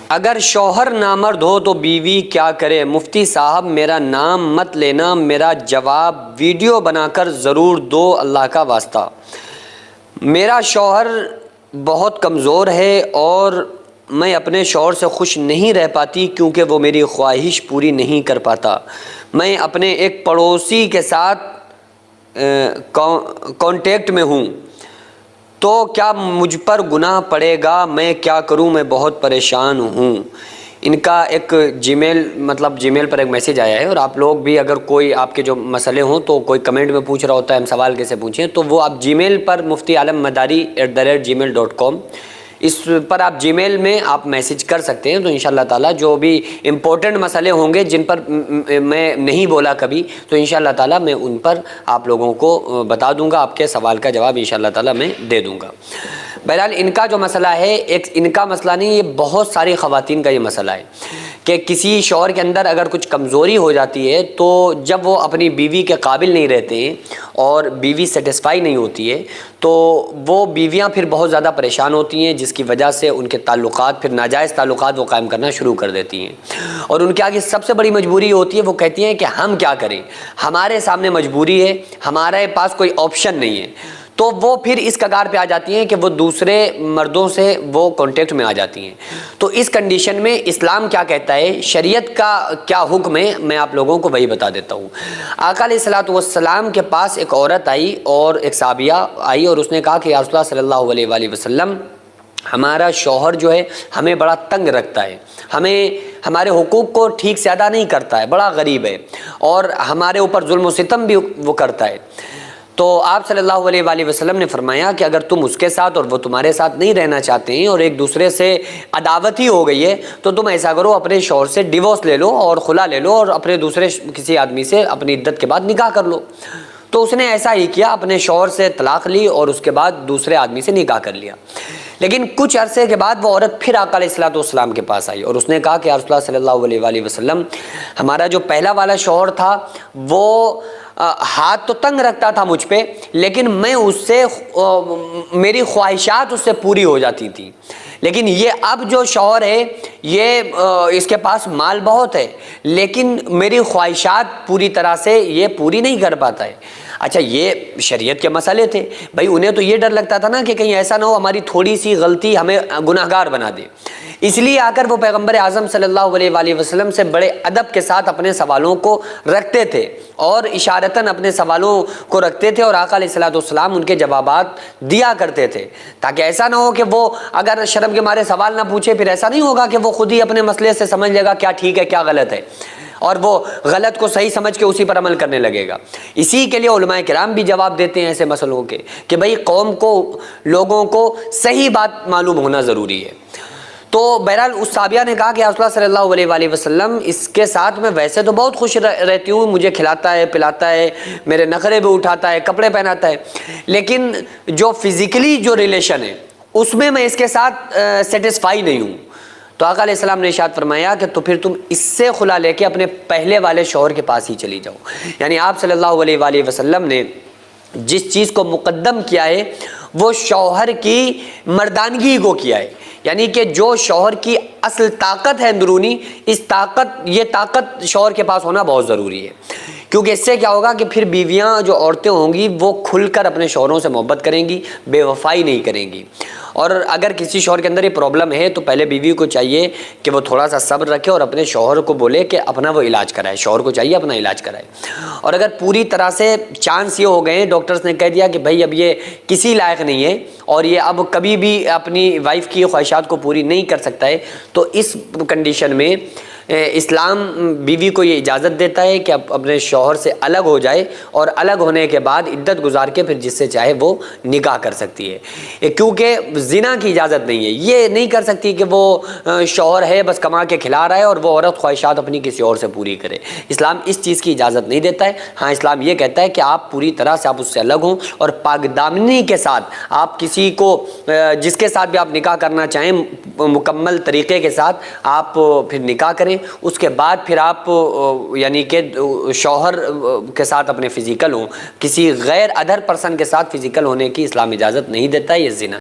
اگر شوہر نامرد ہو تو بیوی کیا کرے؟ مفتی صاحب میرا نام مت لینا، میرا جواب ویڈیو بنا کر ضرور دو، اللہ کا واسطہ۔ میرا شوہر بہت کمزور ہے اور میں اپنے شوہر سے خوش نہیں رہ پاتی کیونکہ وہ میری خواہش پوری نہیں کر پاتا۔ میں اپنے ایک پڑوسی کے ساتھ کانٹیکٹ میں ہوں، تو کیا مجھ پر گناہ پڑے گا؟ میں کیا کروں؟ میں بہت پریشان ہوں۔ ان کا ایک جی میل پر ایک میسیج آیا ہے، اور آپ لوگ بھی اگر کوئی آپ کے جو مسئلے ہوں تو کوئی کمنٹ میں پوچھ رہا ہوتا ہے ہم سوال کیسے پوچھیں، تو وہ آپ جی میل پر muftialammadari@gmail.com اس پر آپ جی میل میں آپ میسیج کر سکتے ہیں، تو انشاءاللہ تعالیٰ جو بھی امپورٹنٹ مسئلے ہوں گے جن پر میں نہیں بولا کبھی، تو انشاءاللہ تعالیٰ میں ان پر آپ لوگوں کو بتا دوں گا، آپ کے سوال کا جواب انشاءاللہ تعالیٰ میں دے دوں گا۔ بہرحال ان کا جو مسئلہ ہے، ایک ان کا مسئلہ نہیں، یہ بہت ساری خواتین کا یہ مسئلہ ہے کہ کسی شوہر کے اندر اگر کچھ کمزوری ہو جاتی ہے تو جب وہ اپنی بیوی کے قابل نہیں رہتے ہیں اور بیوی سیٹسفائی نہیں ہوتی ہے تو وہ بیویاں پھر بہت زیادہ پریشان ہوتی ہیں، جس کی وجہ سے ان کے تعلقات پھر ناجائز تعلقات وہ قائم کرنا شروع کر دیتی ہیں، اور ان کے آگے سب سے بڑی مجبوری ہوتی ہے، وہ کہتی ہیں کہ ہم کیا کریں، ہمارے سامنے مجبوری ہے، ہمارے پاس کوئی آپشن نہیں ہے، تو وہ پھر اس کگار پہ آ جاتی ہیں کہ وہ دوسرے مردوں سے وہ کانٹیکٹ میں آ جاتی ہیں۔ تو اس کنڈیشن میں اسلام کیا کہتا ہے، شریعت کا کیا حکم ہے، میں آپ لوگوں کو وہی بتا دیتا ہوں۔ آقا علیہ الصلوۃ والسلام کے پاس ایک عورت آئی اور ایک صحابیہ آئی اور اس نے کہا کہ یا رسول اللہ صلی اللہ علیہ وآلہ وسلم، ہمارا شوہر جو ہے ہمیں بڑا تنگ رکھتا ہے، ہمارے حقوق کو ٹھیک سے ادا نہیں کرتا ہے، بڑا غریب ہے، اور ہمارے اوپر ظلم و ستم بھی وہ کرتا ہے۔ تو آپ صلی اللہ علیہ وآلہ وسلم نے فرمایا کہ اگر تم اس کے ساتھ اور وہ تمہارے ساتھ نہیں رہنا چاہتے ہیں اور ایک دوسرے سے عداوت ہی ہو گئی ہے تو تم ایسا کرو، اپنے شوہر سے ڈیورس لے لو اور خلا لے لو اور اپنے دوسرے کسی آدمی سے اپنی عدت کے بعد نکاح کر لو۔ تو اس نے ایسا ہی کیا، اپنے شوہر سے طلاق لی اور اس کے بعد دوسرے آدمی سے نکاح کر لیا۔ لیکن کچھ عرصے کے بعد وہ عورت پھر آقا علیہ الصلوۃ والسلام کے پاس آئی اور اس نے کہا کہ یا رسول اللہ صلی اللہ علیہ وآلہ وسلم، ہمارا جو پہلا والا شوہر تھا وہ ہاتھ تو تنگ رکھتا تھا مجھ پہ، لیکن میں اس سے میری خواہشات اس سے پوری ہو جاتی تھی، لیکن یہ اب جو شوہر ہے یہ اس کے پاس مال بہت ہے لیکن میری خواہشات پوری طرح سے یہ پوری نہیں کر پاتا ہے۔ اچھا، یہ شریعت کے مسئلے تھے بھائی، انہیں تو یہ ڈر لگتا تھا نا کہ کہیں ایسا نہ ہو ہماری تھوڑی سی غلطی ہمیں گناہگار بنا دے، اس لیے آ کر وہ پیغمبر اعظم صلی اللہ علیہ وآلہ وسلم سے بڑے ادب کے ساتھ اپنے سوالوں کو رکھتے تھے اور اشارتاً اپنے سوالوں کو رکھتے تھے، اور آقا علیہ الصلوۃ والسلام ان کے جوابات دیا کرتے تھے، تاکہ ایسا نہ ہو کہ وہ اگر شرم کے مارے سوال نہ پوچھے، پھر ایسا نہیں ہوگا کہ وہ خود ہی اپنے مسئلے سے سمجھ لے گا کیا ٹھیک ہے کیا غلط ہے، اور وہ غلط کو صحیح سمجھ کے اسی پر عمل کرنے لگے گا۔ اسی کے لیے علماء کرام بھی جواب دیتے ہیں ایسے مسئلوں کے کہ بھئی قوم کو، لوگوں کو صحیح بات معلوم ہونا ضروری ہے۔ تو بہرحال اس صحابیہ نے کہا کہ رسول اللہ صلی اللہ علیہ وآلہ وسلم، اس کے ساتھ میں ویسے تو بہت خوش رہتی ہوں، مجھے کھلاتا ہے پلاتا ہے، میرے نخرے بھی اٹھاتا ہے، کپڑے پہناتا ہے، لیکن جو فزیکلی جو ریلیشن ہے اس میں اس کے ساتھ سیٹسفائی نہیں ہوں۔ تو آقا علیہ السلام نے ارشاد فرمایا کہ تو پھر تم اس سے خلا لے کے اپنے پہلے والے شوہر کے پاس ہی چلی جاؤ۔ یعنی آپ صلی اللہ علیہ وآلہ وسلم نے جس چیز کو مقدم کیا ہے وہ شوہر کی مردانگی کو کیا ہے، یعنی کہ جو شوہر کی اصل طاقت ہے اندرونی، یہ طاقت شوہر کے پاس ہونا بہت ضروری ہے، کیونکہ اس سے کیا ہوگا کہ پھر بیویاں جو عورتیں ہوں گی وہ کھل کر اپنے شوہروں سے محبت کریں گی، بے وفائی نہیں کریں گی۔ اور اگر کسی شوہر کے اندر یہ پرابلم ہے تو پہلے بیوی کو چاہیے کہ وہ تھوڑا سا صبر رکھے اور اپنے شوہر کو بولے کہ اپنا وہ علاج کرائے، شوہر کو چاہیے اپنا علاج کرائے۔ اور اگر پوری طرح سے چانس یہ ہو گئے، ڈاکٹرز نے کہہ دیا کہ بھائی اب یہ کسی لائق نہیں ہے اور یہ اب کبھی بھی اپنی وائف کی خواہشات کو پوری نہیں کر سکتا ہے، تو اس کنڈیشن میں اسلام بیوی کو یہ اجازت دیتا ہے کہ اپنے شوہر سے الگ ہو جائے، اور الگ ہونے کے بعد عدت گزار کے پھر جس سے چاہے وہ نکاح کر سکتی ہے، کیونکہ زنا کی اجازت نہیں ہے۔ یہ نہیں کر سکتی کہ وہ شوہر ہے بس کما کے کھلا رہا ہے اور وہ عورت خواہشات اپنی کسی اور سے پوری کرے، اسلام اس چیز کی اجازت نہیں دیتا ہے۔ ہاں، اسلام یہ کہتا ہے کہ آپ پوری طرح سے آپ اس سے الگ ہوں اور پاک دامنی کے ساتھ آپ کسی کو، جس کے ساتھ بھی آپ نکاح کرنا چاہیں، مکمل طریقے کے ساتھ آپ پھر نکاح کریں، اس کے بعد پھر آپ یعنی کہ شوہر کے ساتھ اپنے فزیکل ہوں، کسی غیر ادر پرسن کے ساتھ فزیکل ہونے کی اسلام اجازت نہیں دیتا ہے، یہ زنا